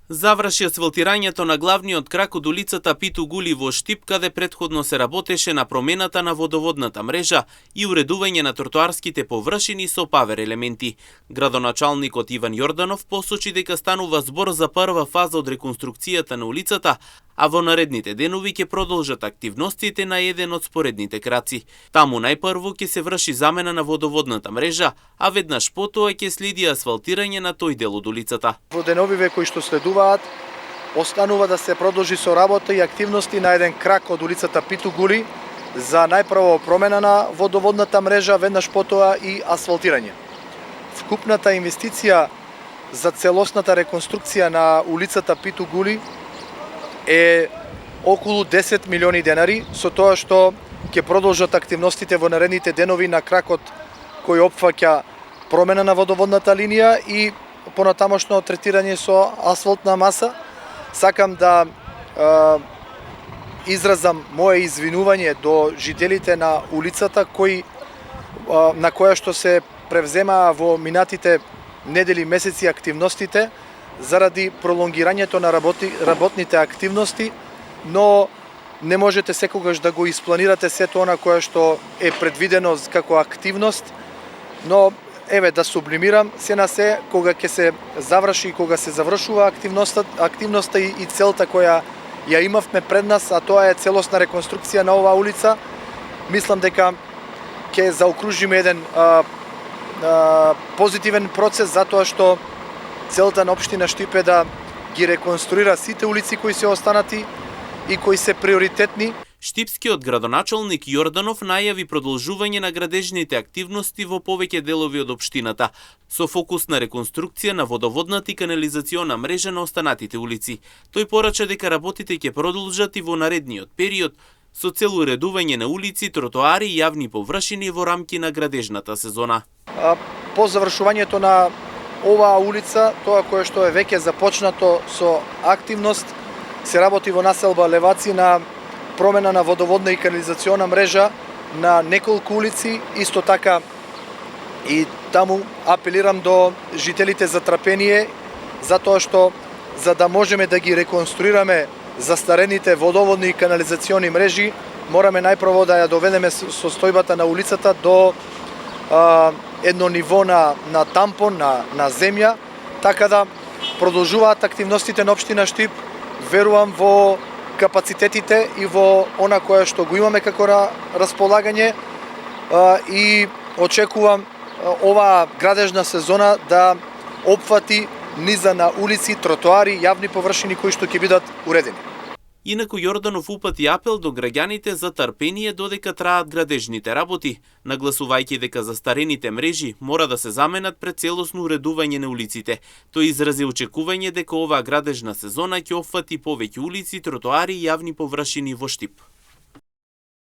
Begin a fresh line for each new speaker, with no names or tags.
Заврши асфалтирањето на главниот крак од улицата Питу Гули во Штип, каде претходно се работеше на промената на водоводната мрежа и уредување на тротоарските површини со павер елементи. Градоначалникот Иван Јорданов посочи дека станува збор за прва фаза од реконструкцијата на улицата, а во наредните денови ќе продолжат активностите на еден од споредните краци. Таму најпрво ќе се врши замена на водоводната мрежа, а веднаш потоа ќе следи асфалтирање на тој дел од улицата.
Во деновиве кои што следуваат, останува да се продолжи со работа и активности на еден крак од улицата Питу Гули за најпрво промена на водоводната мрежа, веднаш потоа и асфалтирање. Вкупната инвестиција за целосната реконструкција на улицата Питу Гули е околу 10 милиони денари, со тоа што ќе продолжат активностите во наредните денови на кракот кој опфаќа промена на водоводната линија и понатамошно третирање со асфалтна маса. Сакам да изразам мое извинување до жителите на улицата на која што се превземаа во минатите недели месеци активностите заради пролонгирањето на работните активности, но не можете секогаш да го испланирате сето она кое што е предвидено како активност, но еве да сублимирам, се на се кога ќе се заврши и кога се завршува активноста и целта која ја имавме пред нас, а тоа е целосна реконструкција на оваа улица, мислам дека ќе заокружиме еден позитивен процес, затоа што целта на општина Штип е да ги реконструира сите улици кои се останати и кои се приоритетни.
Штипскиот градоначалник Јорданов најави продолжување на градежните активности во повеќе делови од општината, со фокус на реконструкција на водоводната и канализациона мрежа на останатите улици. Тој порача дека работите ќе продолжат и во наредниот период, со цел уредување на улици, тротоари и јавни површини во рамки на градежната сезона.
По завршувањето на оваа улица, тоа кое што е веќе започнато со активност, се работи во населба Леваци на промена на водоводна и канализациона мрежа на неколку улици, исто така и таму апелирам до жителите за трпение, затоа што за да можеме да ги реконструираме застарените водоводни и канализациони мрежи, мораме најпрво да ја доведеме состојбата на улицата до едно ниво на тампон, на земја, така да продолжуваат активностите на општина Штип. Верувам во капацитетите и во она кое што го имаме како располагање и очекувам оваа градежна сезона да опфати низа на улици, тротоари, јавни површини кои што ќе бидат уредени.
Инаку Јорданов упати апел до граѓаните за трпение додека траат градежните работи, нагласувајќи дека застарените мрежи мора да се заменат пред целосно уредување на улиците. Тој изрази очекување дека оваа градежна сезона ќе опфати повеќе улици, тротоари и јавни површини во Штип.